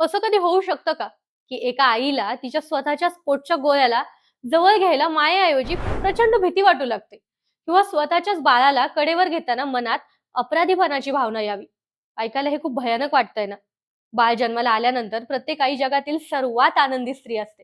असं कधी होऊ शकतं का, की एका आईला तिच्या स्वतःच्याच पोटच्या गोळ्याला जवळ घ्यायला मायेऐवजी प्रचंड भीती वाटू लागते किंवा स्वतःच्याच बाळाला कडेवर घेताना मनात अपराधीपणाची भावना यावी. ऐकायला हे खूप भयानक वाटतंय ना? बाळ जन्माला आल्यानंतर प्रत्येक आई जगातील सर्वात आनंदी स्त्री असते.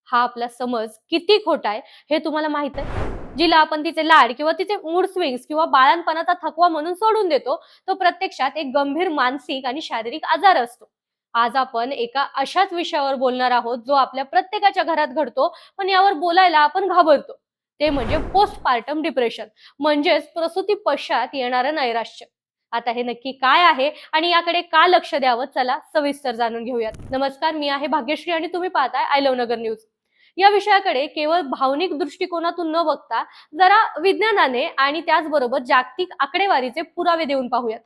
हा आपला समज किती खोटा आहे हे तुम्हाला माहित आहे? जिला आपण तिचे लाड किंवा तिचे मूड स्विंग्स किंवा बाळंतपणाचा थकवा म्हणून सोडून देतो, तो प्रत्यक्षात एक गंभीर मानसिक आणि शारीरिक आजार असतो. आज आपण एका अशाच विषयावर बोलणार आहोत, जो आपल्या प्रत्येकाच्या घरात घडतो, पण यावर बोलायला आपण घाबरतो. ते म्हणजे पोस्टपार्टम डिप्रेशन, म्हणजेच प्रसूती पश्चात येणारं नैराश्य. आता हे नक्की काय आहे आणि याकडे का लक्ष द्यावं, चला सविस्तर जाणून घेऊयात. नमस्कार, मी आहे भाग्यश्री आणि तुम्ही पाहताय आय लव्ह नगर न्यूज. या विषयाकडे केवळ भावनिक दृष्टिकोनातून न बघता जरा विज्ञानाने आणि त्याचबरोबर जागतिक आकडेवारीचे पुरावे देऊन पाहूयात.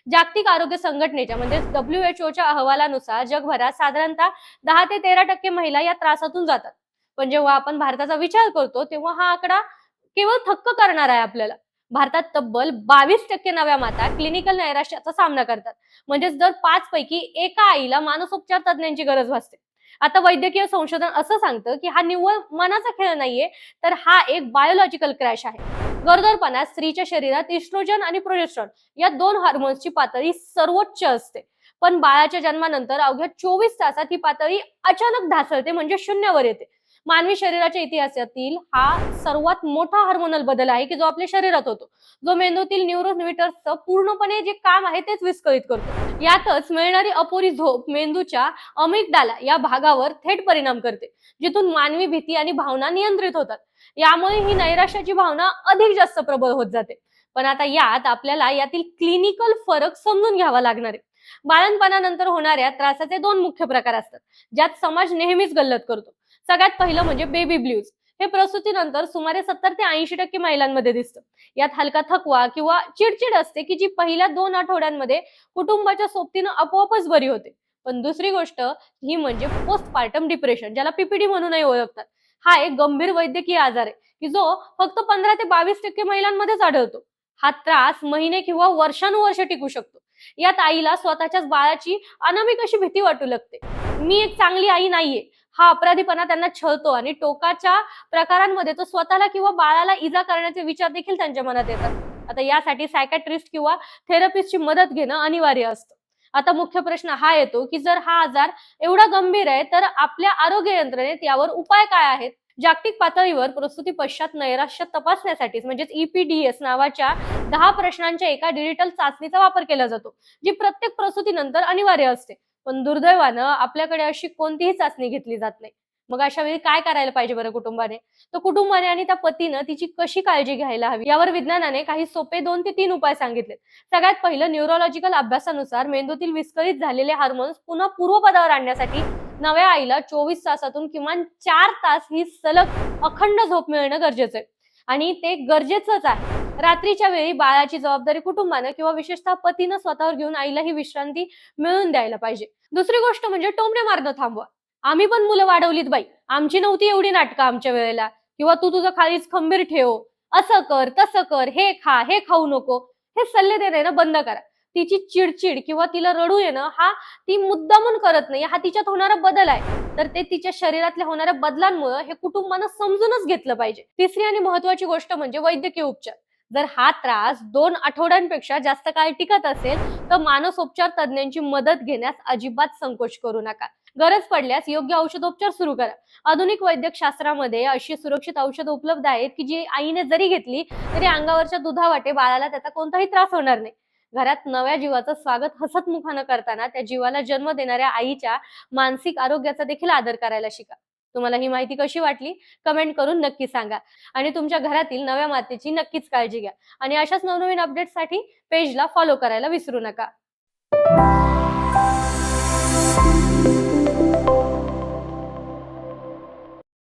जागतिक आरोग्य संघटनेच्या म्हणजे WHO अहवालानुसार जगभरात साधारणतः 10 ते 13% महिला या त्रासातून जातात. पण जेव्हा आपण भारताचा विचार करतो तेव्हा हा आकडा केवळ थक्क करणार आहे आपल्याला. भारतात तब्बल 22% नव्या माता क्लिनिकल नैराश्याचा सामना करतात. म्हणजेच दर 5 पैकी एका आईला मानसोपचार तज्ञांची गरज भासते. आता वैद्यकीय संशोधन असं सांगतं की हा निव्वळ मनाचा खेळ नाहीये, तर हा एक बायोलॉजिकल क्रॅश आहे. गरोदरपणात स्त्रीच्या शरीरात इस्ट्रोजन आणि प्रोजेस्टेरॉन या दोन हार्मोन्सची पातळी सर्वोच्च असते. पण बाळाच्या जन्मानंतर अवघ्या 24 तासात ही पातळी अचानक ढासळते, म्हणजे शून्यावर येते. मानवी शरीराच्या इतिहासातील हा सर्वात मोठा हार्मोनल बदल आहे की जो आपल्या शरीरात होतो, जो मेंदूतील न्यूरोट्रान्समीटर्सचं पूर्णपणे जे काम आहे तेच विस्कळीत करतो. यातच मिळणारी अपुरी झोप मेंदूच्या अमिगडाला या भागावर थेट परिणाम करते, जिथून मानवी भीती आणि भावना नियंत्रित होतात. यामुळे ही नैराश्याची भावना अधिक जास्त प्रबळ होत जाते. पण आता यात आपल्याला यातील क्लिनिकल फरक समजून घ्यावा लागणार आहे. बाळंतपणानंतर होणाऱ्या त्रासाचे दोन मुख्य प्रकार असतात, ज्यात समाज नेहमीच गल्लत करतो. सगळ्यात पहिलं म्हणजे बेबी ब्ल्यूज. हे प्रसूतीनंतर सुमारे 70 ते 80% महिलांमध्ये दिसतं. यात हलका थकवा किंवा चिडचिड असते की जी पहिल्या 2 आठवड्यांमध्ये कुटुंबाच्या सोबतीनं आपोआपच बरी होते. पण दुसरी गोष्ट ही म्हणजे पोस्टपार्टम डिप्रेशन, ज्याला पीपीडी म्हणूनही ओळखतात. हा एक गंभीर वैद्यकीय आजार आहे की जो फक्त 15 ते 22% महिलांमध्येच आढळतो. हा त्रास महिने किंवा वर्षानुवर्ष टिकू शकतो. यात आईला स्वतःच्याच बाळाची अनामिक अशी भीती वाटू लागते. मी एक चांगली आई नाहीये हा अपराधीपणा त्यांना छळतो आणि टोकाच्या प्रकारांमध्ये तो स्वतःला किंवा बाळाला इजा करण्याचे विचार देखील त्यांच्या मनात येतात. आता यासाठी सायकॅट्रिस्ट किंवा थेरपिस्टची मदत घेणं अनिवार्य असतं. आता मुख्य प्रश्न हा येतो की जर हा आजार एवढा गंभीर आहे तर आपल्या आरोग्य यंत्रणेत यावर उपाय काय आहेत? जागतिक पातळीवर प्रसूती पश्चात नैराश्य तपासण्यासाठीच म्हणजेच EPDS नावाच्या 10 प्रश्नांच्या एका डिजिटल चाचणीचा वापर केला जातो, जी प्रत्येक प्रसूतीनंतर अनिवार्य असते. पण दुर्दैवानं आपल्याकडे अशी कोणतीही चाचणी घेतली जात नाही. मग अशा वेळी काय करायला पाहिजे बरं कुटुंबाने? तर कुटुंबाने आणि त्या पतीनं तिची कशी काळजी घ्यायला हवी यावर विज्ञानाने काही सोपे 2 ते 3 उपाय सांगितले. सगळ्यात पहिलं, न्यूरोलॉजिकल अभ्यासानुसार मेंदूतील विस्कळीत झालेले हार्मोन्स पुन्हा पूर्वपदावर आणण्यासाठी नव्या आईला 24 तासातून किमान 4 तास ही सलग अखंड झोप मिळणं गरजेचं आहे. आणि ते गरजेचंच आहे. रात्रीच्या वेळी बाळाची जबाबदारी कुटुंबानं किंवा विशेषतः पतीनं स्वतःवर घेऊन आईला ही विश्रांती मिळवून द्यायला पाहिजे. दुसरी गोष्ट म्हणजे टोमणे मारणं थांबवा. आम्ही पण मुलं वाढवलीत बाई, आमची नव्हती एवढी नाटकं आमच्या वेळेला, किंवा तू तुझं खालीच खंबीर ठेव, असं कर तसं कर, हे खा हे खाऊ नको, हे सल्ले देणे ना बंद करा. तिची चिडचिड किंवा तिला रडू येणं हा ती मुद्दामून करत नाही, हा तिच्यात होणारा बदल आहे. तर ते तिच्या शरीरातल्या होणाऱ्या बदलांमुळे हे कुटुंबानं समजूनच घेतलं पाहिजे. तिसरी आणि महत्वाची गोष्ट म्हणजे वैद्यकीय उपचार. जर हा त्रास 2 आठवड्यांपेक्षा जास्त काळ टिकत असेल तर मानसोपचार तज्ञांची मदत घेण्यास अजिबात संकोच करू नका. गरज पडल्यास योग्य औषधोपचार सुरू करा. आधुनिक वैद्यक शास्त्रामध्ये अशी सुरक्षित औषधं उपलब्ध आहेत की जी आईने जरी घेतली तरी अंगावरच्या दुधावाटे बाळाला त्याचा कोणताही त्रास होणार नाही. घरात नव्या जीवाचं स्वागत हसतमुखानं करताना त्या जीवाला जन्म देणाऱ्या आईच्या मानसिक आरोग्याचा देखील आदर करायला शिका. तुम्हाला ही माहिती कशी वाटली? कमेंट करून नक्की सांगा. आणि तुमच्या घरातील नव्या मातेची नक्कीच काळजी घ्या. आणि अशाच नवनवीन अपडेट्ससाठी पेजला फॉलो करायला विसरू नका.